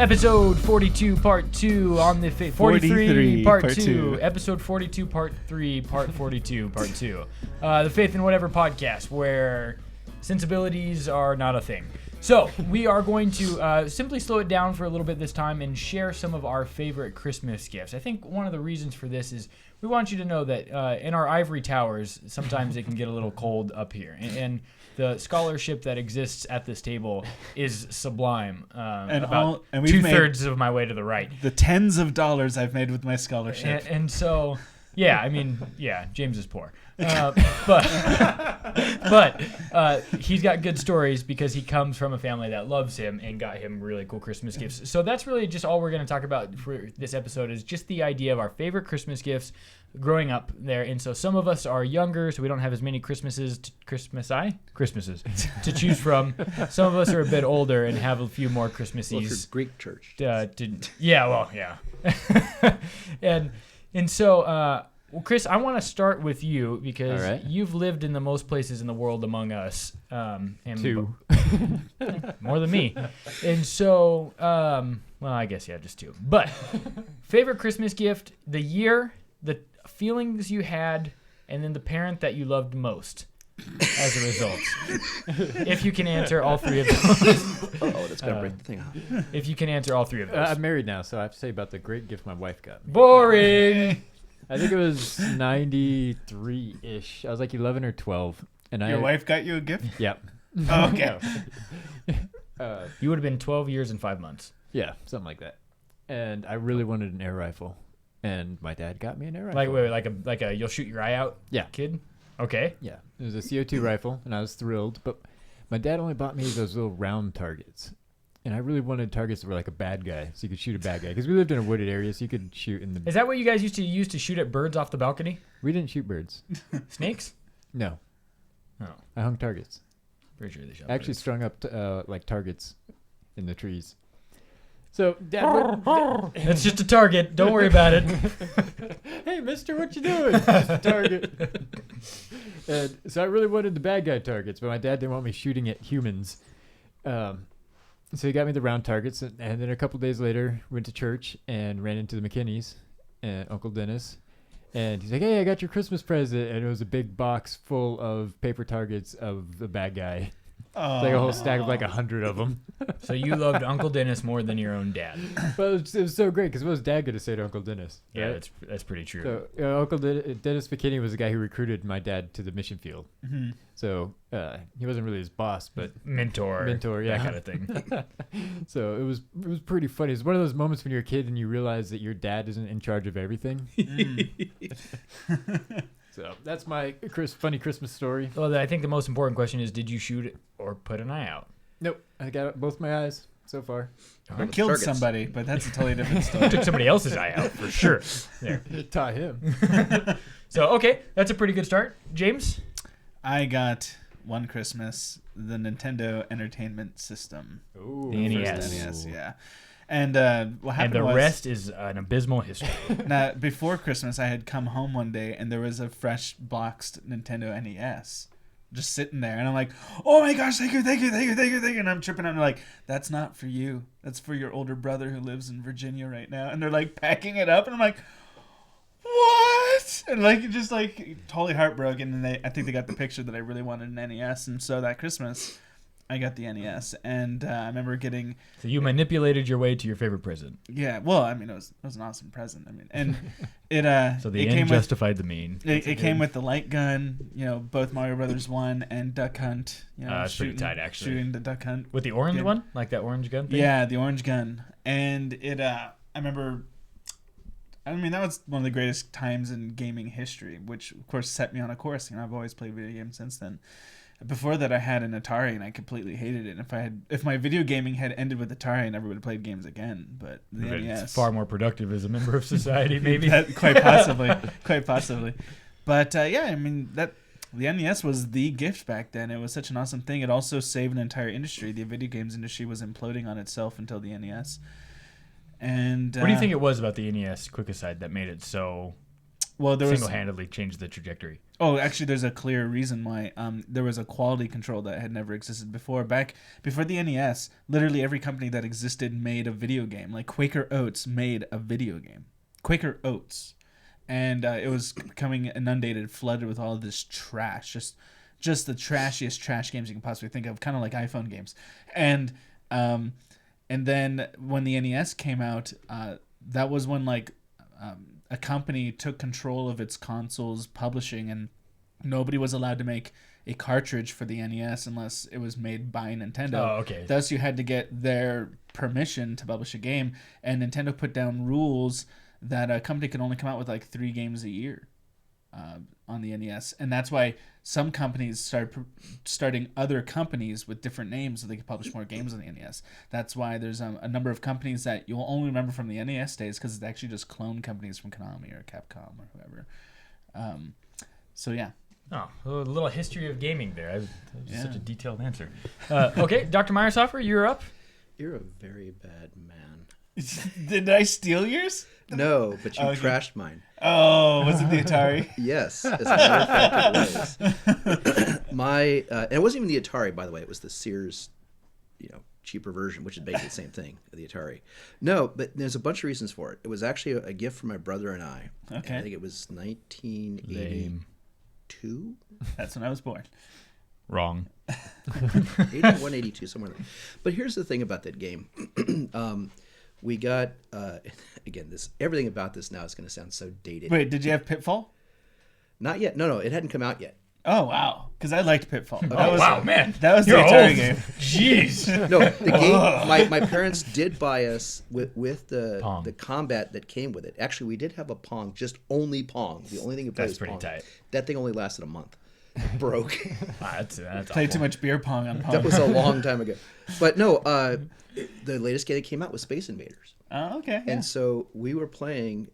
Episode 42, Part 2 on the 43, Part 2. Episode 42, Part 3, Part 42, Part 2. The Faith and Whatever podcast, where sensibilities are not a thing. So, we are going to simply slow it down for a little bit this time and share some of our favorite Christmas gifts. I think one of the reasons for this is we want you to know that in our ivory towers, sometimes it can get a little cold up here. And the scholarship that exists at this table is sublime. And about two-thirds of my way to the right. The tens of dollars I've made with my scholarship. And so, yeah, I mean, yeah, James is poor. But he's got good stories because he comes from a family that loves him and got him really cool Christmas gifts. So that's really just all we're going to talk about for this episode is just the idea of our favorite Christmas gifts growing up there. And so some of us are younger, so we don't have as many Christmases to choose from. Some of us are a bit older and have a few more Christmases. Well, it's Greek church. Yeah. and so... Well, Chris, I want to start with you because you've lived in the most places in the world among us. And two. More than me. And so, well, I guess, yeah, just two. But favorite Christmas gift, the year, the feelings you had, and then the parent that you loved most as a result. If you can answer all three of those. Oh, that's going to break the thing off. If you can answer all three of those. I'm married now, so I have to say about the great gift my wife got me. Boring! I think it was 93-ish. I was like 11 or 12. And Your wife got you a gift? Yep. Oh, okay. You would have been 12 years and 5 months. Yeah, something like that. And I really wanted an air rifle. And my dad got me an air rifle. Like a you'll shoot your eye out kid? Okay. Yeah. It was a CO2 rifle, and I was thrilled. But my dad only bought me those little round targets. And I really wanted targets that were like a bad guy, so you could shoot a bad guy. Because we lived in a wooded area, so you could shoot in the... Is that what you guys used to use to shoot at birds off the balcony? We didn't shoot birds. Snakes? No. Oh. I hung targets. Pretty sure they shot I actually birds. strung up like targets in the trees. So Dad... It's just a target. Don't worry about it. Hey, mister, what you doing? It's just a target. And so I really wanted the bad guy targets, but my dad didn't want me shooting at humans. So he got me the round targets, and then a couple days later, went to church and ran into the McKinneys and Uncle Dennis. And he's like, hey, I got your Christmas present. And it was a big box full of paper targets of the bad guy. It's like a whole stack of like 100 of them. So you loved Uncle Dennis more than your own dad. But it was so great, because what was Dad going to say to Uncle Dennis? Yeah, right? that's pretty true. So Uncle Dennis McKinney was the guy who recruited my dad to the mission field. Mm-hmm. So he wasn't really his boss, but mentor, yeah, that kind of thing. So it was pretty funny. It's one of those moments when you're a kid and you realize that your dad isn't in charge of everything. So that's my funny Christmas story. Well, I think the most important question is, did you shoot or put an eye out? Nope, I got both my eyes so far. I killed somebody, but that's a totally different story. Took somebody else's eye out for sure. There, taught him. So okay, that's a pretty good start, James. I got one Christmas the Nintendo Entertainment System. Ooh, the NES. NES, yeah. And what happened and the was, rest is an abysmal history. Now, before Christmas, I had come home one day, and there was a fresh boxed Nintendo NES just sitting there. And I'm like, oh my gosh, thank you. And I'm tripping. I'm like, that's not for you. That's for your older brother who lives in Virginia right now. And they're like packing it up. And I'm like, what? And like, just like totally heartbroken. And I think they got the picture that I really wanted an NES. And so that Christmas, I got the NES, and I remember getting... So you manipulated your way to your favorite present. Yeah, well, I mean, it was an awesome present. I mean, and it... So the end justified the mean. It came with the light gun, both Mario Brothers 1 and Duck Hunt. It's pretty tight, actually. Shooting the Duck Hunt. With the orange one? Like that orange gun thing? Yeah, the orange gun. And it... I remember... I mean, that was one of the greatest times in gaming history, which, of course, set me on a course. I've always played video games since then. Before that, I had an Atari, and I completely hated it. If my video gaming had ended with Atari, I never would have played games again. But the NES, it's far more productive as a member of society, maybe. Quite possibly. But yeah, I mean the NES was the gift back then. It was such an awesome thing. It also saved an entire industry. The video games industry was imploding on itself until the NES. And what do you think it was about the NES? Quick aside, that made it so Well, there was single-handedly changed the trajectory. Oh, actually, there's a clear reason why. There was a quality control that had never existed before. Back before the NES, literally every company that existed made a video game. Like Quaker Oats made a video game. Quaker Oats, and it was becoming inundated, flooded with all of this trash. Just the trashiest trash games you can possibly think of, kind of like iPhone games. And then when the NES came out, that was when a company took control of its consoles publishing, and nobody was allowed to make a cartridge for the NES unless it was made by Nintendo. Oh, okay. Thus, you had to get their permission to publish a game, and Nintendo put down rules that a company could only come out with 3 games a year on the NES, and that's why some companies starting other companies with different names so they could publish more games on the NES. That's why there's a number of companies that you'll only remember from the NES days because it's actually just clone companies from Konami or Capcom or whoever. So yeah. Oh, a little history of gaming there. Such a detailed answer. Okay, Dr. Myershofer, you're up. You're a very bad man. Did I steal yours? No, but you trashed mine. Oh, was it the Atari? Yes, as a matter of fact, it was. And it wasn't even the Atari, by the way. It was the Sears, cheaper version, which is basically the same thing, the Atari. No, but there's a bunch of reasons for it. It was actually a gift from my brother and I. Okay. And I think it was 1982. That's when I was born. Wrong. 81, 82, somewhere there. But here's the thing about that game. We got again, everything about this now is going to sound so dated. Wait, did you have Pitfall? Not yet. No, it hadn't come out yet. Oh wow, because I liked Pitfall. Man, that was the you're Atari old. game. Jeez. No, the game. My parents did buy us with the combat that came with it. Actually, we did have a Pong, just only Pong. The only thing you played was pretty Pong. tight. That thing only lasted a month. Broke. That's Played awful. too much beer pong on Pong. That was a long time ago. But no, the latest game that came out was Space Invaders. Oh, okay. Yeah. And so we were playing,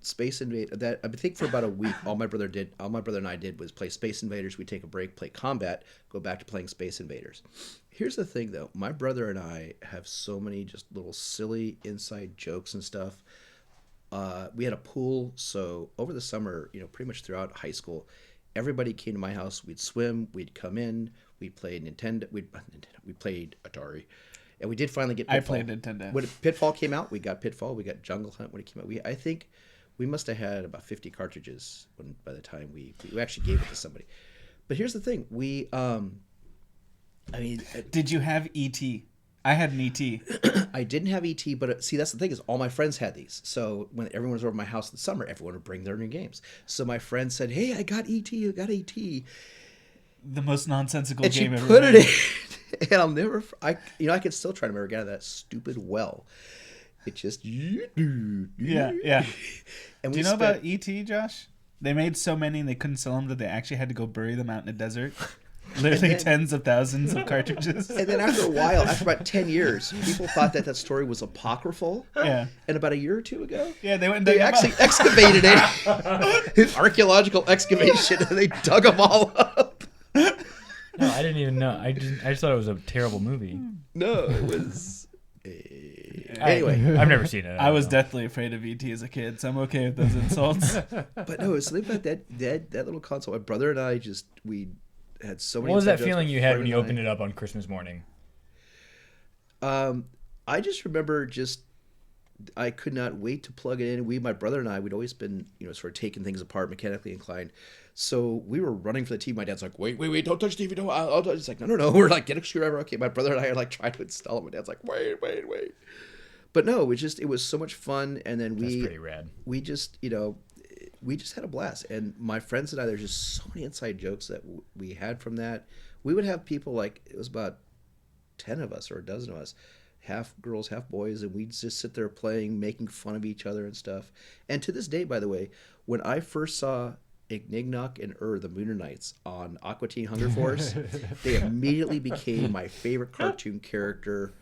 Space Invaders. That I think for about a week, all my brother and I did was play Space Invaders. We'd take a break, play combat, go back to playing Space Invaders. Here's the thing, though. My brother and I have so many just little silly inside jokes and stuff. We had a pool, so over the summer, pretty much throughout high school, everybody came to my house. We'd swim. We'd come in. We played Nintendo. We played Atari. And we did finally get Pitfall. I played Nintendo. When Pitfall came out, we got Pitfall. We got Jungle Hunt when it came out. I think we must have had about 50 cartridges by the time we actually gave it to somebody. But here's the thing. Did you have E.T.? I had an E.T. I didn't have E.T., but see, that's the thing is all my friends had these. So when everyone was over at my house in the summer, everyone would bring their new games. So my friend said, "Hey, I got E.T. I got E.T." The most nonsensical And she game ever put made. it in, and I'll never. I can still try to remember get out of that stupid well. It just Yeah. And Do you know about E.T., Josh? They made so many and they couldn't sell them that they actually had to go bury them out in a desert. Literally tens of thousands of cartridges. And then after a while, after about 10 years, people thought that story was apocryphal. Yeah. And about a year or two ago, Yeah, they went and they dug them actually up. excavated it. Archaeological excavation, and they dug them all up. No, I didn't even know. I just thought it was a terrible movie. No, it was. Anyway, I've never seen it. I was don't know. deathly afraid of E.T. as a kid, so I'm okay with those insults. but no, it's something about that little console. My brother and I we had so many. What was that inside jokes. feeling My you had friend when you and I- opened it up on Christmas morning? I just remember I could not wait to plug it in. My brother and I, we'd always been, sort of taking things apart, mechanically inclined. So we were running for the TV. My dad's like, wait, don't touch the TV. Don't. I'll touch. It's like, no. We're like, get a screwdriver. Okay. My brother and I are like trying to install it. My dad's like, wait. But no, it was so much fun. And then That's pretty rad. we just had a blast. And my friends and I, there's just so many inside jokes that we had from that. We would have people it was about 10 of us or a dozen of us, half girls, half boys, and we'd just sit there playing, making fun of each other and stuff. And to this day, by the way, when I first saw Ignignoc and the Mooner Knights on Aqua Teen Hunger Force, they immediately became my favorite cartoon character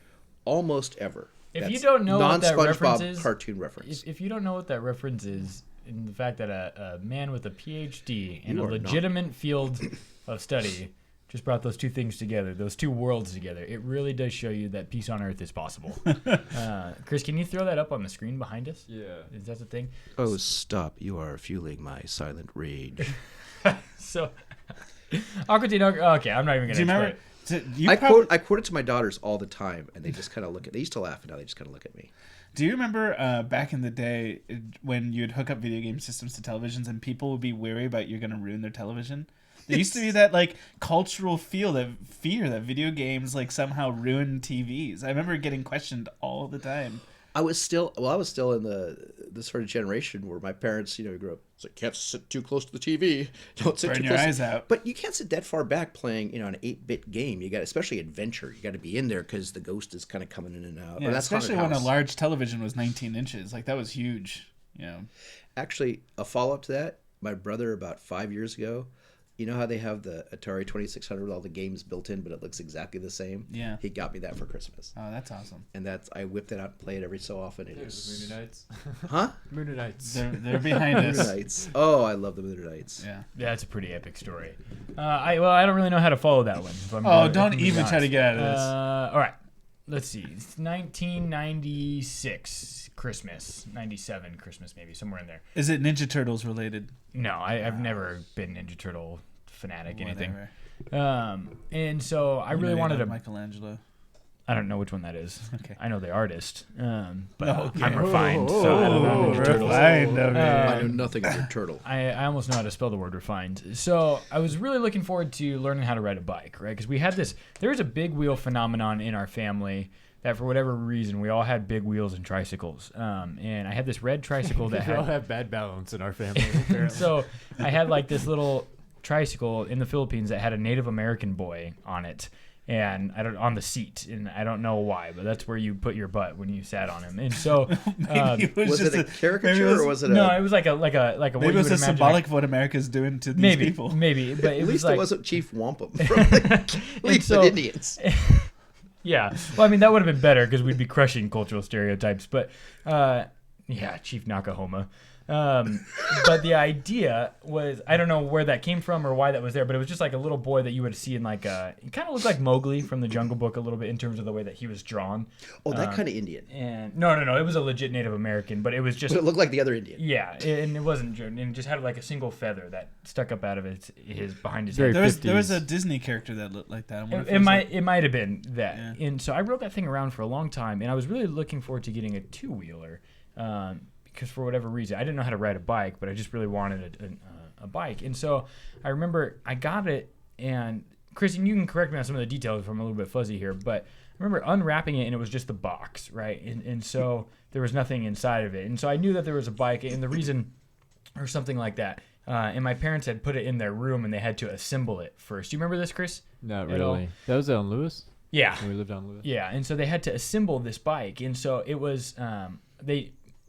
almost ever. If That's you don't know what that reference non-SpongeBob is, cartoon reference. if you don't know what that reference is, in the fact that a man with a PhD in You a are not. legitimate field of study just brought those two things together, those two worlds together. It really does show you that peace on earth is possible. Chris, can you throw that up on the screen behind us? Yeah. Is that the thing? Oh, stop. You are fueling my silent rage. So, Aqua Teen Hunger. Okay, I'm not even going Do to you explain. remember? I quote it to my daughters all the time, and they just kind of look at. They used to laugh, and now they just kind of look at me. Do you remember back in the day when you'd hook up video game systems to televisions and people would be wary about you're going to ruin their television? There used to be that like cultural fear that video games like somehow ruin TVs. I remember getting questioned all the time. I was still in the sort of generation where my parents, grew up. It's like, can't sit too close to the TV. Don't sit Burn too your close. eyes out. But you can't sit that far back playing, an 8-bit game. You got, especially adventure. You got to be in there because the ghost is kind of coming in and out. Yeah, Or that's especially Haunted when a House. large television was 19 inches. Like that was huge. Actually, a follow up to that. My brother, about 5 years ago. You know how they have the Atari 2600 with all the games built in, but it looks exactly the same? Yeah. He got me that for Christmas. Oh, that's awesome. And I whipped it out and play it every so often. It There's the Mooner Knights. Huh? Mooner Knights. They're behind Mooner us. Knights. Oh, I love the Mooner Knights. Yeah. That's a pretty epic story. I don't really know how to follow that one. If I'm Oh, if don't I'm even try to honest. get out of this. All right. Let's see. It's 1996 Christmas, 97 Christmas, maybe somewhere in there. Is it Ninja Turtles related? No, I've never been Ninja Turtle fanatic, anything. Whatever. And so I really wanted to. Michelangelo. I don't know which one that is. Okay. I know the artist, but Okay. I'm refined, so I don't know Ninja Turtles. Refined of it. I know nothing of your turtle. I almost know how to spell the word refined. So I was really looking forward to learning how to ride a bike, right? Because we had there was a big wheel phenomenon in our family that for whatever reason we all had big wheels and tricycles. And I had this red tricycle that We all had. have bad balance in our family. Apparently. So I had like this little tricycle in the Philippines that had a Native American boy on it. And on the seat, and I don't know why, but that's where you put your butt when you sat on him. And so, Was it a caricature or was it a... no, it was like a what Maybe you it was would a imagine, symbolic of what America's doing to these people. Maybe, but it At was least like, it wasn't Chief Wampum from the Cleveland so- Indians. yeah. Well, I mean that would have been better because we'd be crushing cultural stereotypes. But yeah, Chief Nakahoma. But the idea was, I don't know where that came from or why that was there, but it was just like a little boy that you would see in he kind of looked like Mowgli from the Jungle Book a little bit in terms of the way that he was drawn. Oh, that kind of Indian. And no, it was a legit Native American, but it was just But it looked like the other Indian. yeah, and it wasn't, and it just had like a single feather that stuck up out of his behind his Very head. There was 50s. a Disney character that looked like that. I wonder if It might have been that, Yeah. and so I rode that thing around for a long time, and I was really looking forward to getting a two-wheeler, because for whatever reason I didn't know how to ride a bike, but I just really wanted a bike, and so I remember I got it, and Kristen, you can correct me on some of the details if I'm a little bit fuzzy here, but I remember unwrapping it and it was just the box, right, and so there was nothing inside of it, and so I knew that there was a bike, and the reason, or something like that. And my parents had put it in their room, and they had to assemble it first. Do you remember this, Chris? Not At all? really. That was on Lewis? Yeah. When we lived on Lewis? Yeah, and so they had to assemble this bike, and so it was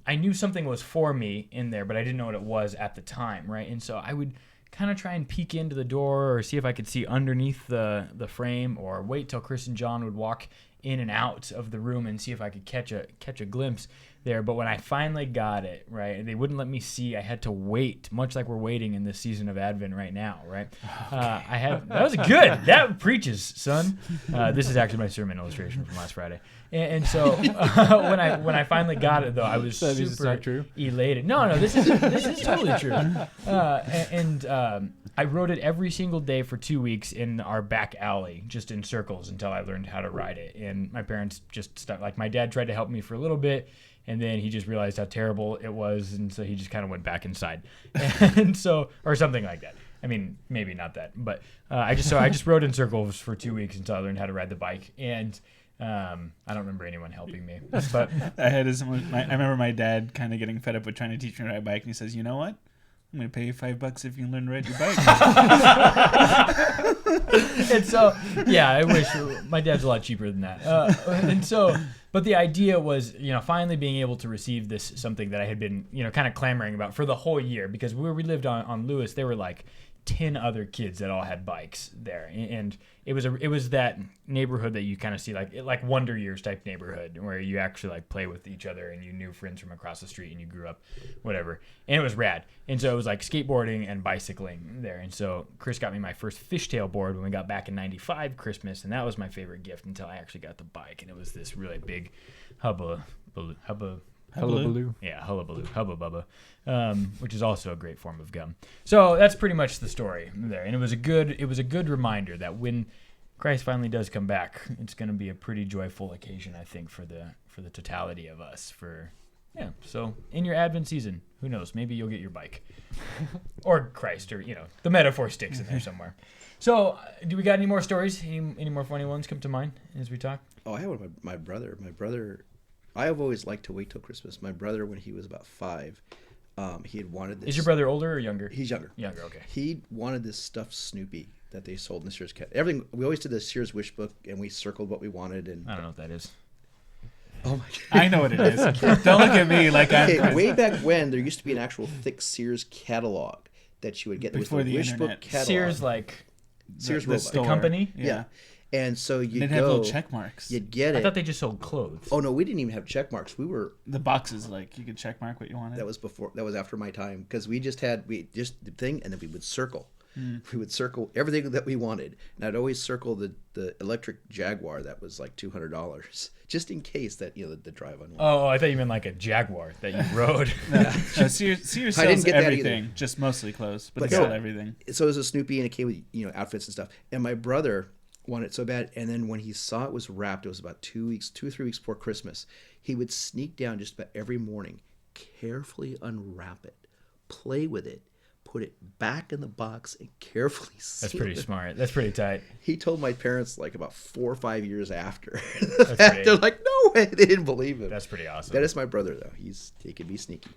I knew something was for me in there, but I didn't know what it was at the time, right? And so I would kind of try and peek into the door or see if I could see underneath the frame, or wait till Chris and John would walk in and out of the room and see if I could catch a glimpse there. But when I finally got it, right, they wouldn't let me see. I had to wait, much like we're waiting in this season of Advent right now, right? That was good. That preaches, son. This is actually my sermon illustration from last Friday. And so when I finally got it, though, I was So that means it's super not true? elated. No, this is totally true. I rode it every single day for 2 weeks in our back alley, just in circles, until I learned how to ride it. And my parents just stopped. Like, my dad tried to help me for a little bit, and then he just realized how terrible it was, and so he just kind of went back inside, and so, or something like that. I mean, maybe not that, but I just rode in circles for 2 weeks until I learned how to ride the bike, and I don't remember anyone helping me. But I remember my dad kind of getting fed up with trying to teach me to ride a bike, and he says, "You know what? I'm going to pay you $5 if you learn to ride your bike." and so, yeah, I wish my dad's a lot cheaper than that. And so But the idea was, finally being able to receive this, something that I had been, kind of clamoring about for the whole year, because where we lived on Lewis, there were like 10 other kids that all had bikes there, and it was that neighborhood that you kind of see like Wonder Years type neighborhood where you actually like play with each other and you knew friends from across the street and you grew up whatever, and it was rad. And so it was like skateboarding and bicycling there. And so Chris got me my first fishtail board when we got back in '95 Christmas, and that was my favorite gift until I actually got the bike, and it was this really big hubba. Hullabaloo. Yeah, hullabaloo, hubba bubba, which is also a great form of gum. So that's pretty much the story there, and it was a good reminder that when Christ finally does come back, it's going to be a pretty joyful occasion, I think, for the totality of us. So in your Advent season, who knows? Maybe you'll get your bike, or Christ, or the metaphor sticks in there somewhere. So, do we got any more stories? Any more funny ones come to mind as we talk? Oh, I have one. My brother. I have always liked to wait till Christmas. My brother, when he was about 5, he had wanted this. Is your brother older or younger? He's younger. Younger, okay. He wanted this stuffed Snoopy that they sold in the Sears catalog. Everything. We always did the Sears wish book, and we circled what we wanted. And I don't know what that is. Oh my God. I know what it is. Don't look at me like I'm. Okay, way back when, there used to be an actual thick Sears catalog that you would get. Before the wish internet. book catalog. Sears, like Sears the Roebuck. store. the company? Yeah. And so you'd They'd go. have little check marks. You'd get it. I thought they just sold clothes. Oh no, we didn't even have check marks. We were. The boxes, like you could check mark what you wanted. That was before. That was after my time, because we just the thing, and then we would circle. We would circle everything that we wanted, and I'd always circle the electric Jaguar that was like $200, just in case that the drive on. Oh, I thought you meant like a Jaguar that you rode. No, Sears sells I didn't get that everything, either. just mostly clothes, but But they no. sell everything. So it was a Snoopy, and it came with outfits and stuff. And my brother wanted it so bad, and then when he saw it was wrapped, it was about 2 or 3 weeks before Christmas. He would sneak down just about every morning, carefully unwrap it, play with it, put it back in the box, and carefully seal That's pretty it. smart. That's pretty tight. He told my parents like about 4 or 5 years after. pretty- They're like, no way, they didn't believe him. That's pretty awesome. That is my brother though. He can be sneaky.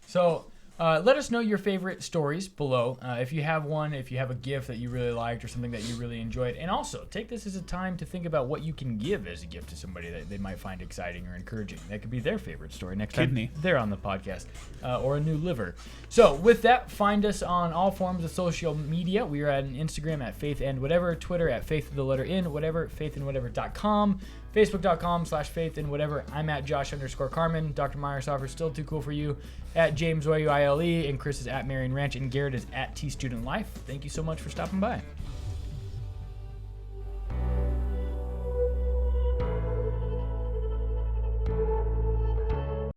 So let us know your favorite stories below. If you have one, if you have a gift that you really liked or something that you really enjoyed. And also, take this as a time to think about what you can give as a gift to somebody that they might find exciting or encouraging. That could be their favorite story next Kidney. time they're on the podcast. Or a new liver. So with that, find us on all forms of social media. We are on Instagram at faithandwhatever, Twitter at faithandwhatever, faithandwhatever.com, Facebook.com/faithandwhatever. I'm at Josh_Carmen. Dr. Myersoffer, still too cool for you, at James YUILE, and Chris is at Marion Ranch, and Garrett is at TStudentLife. Thank you so much for stopping by.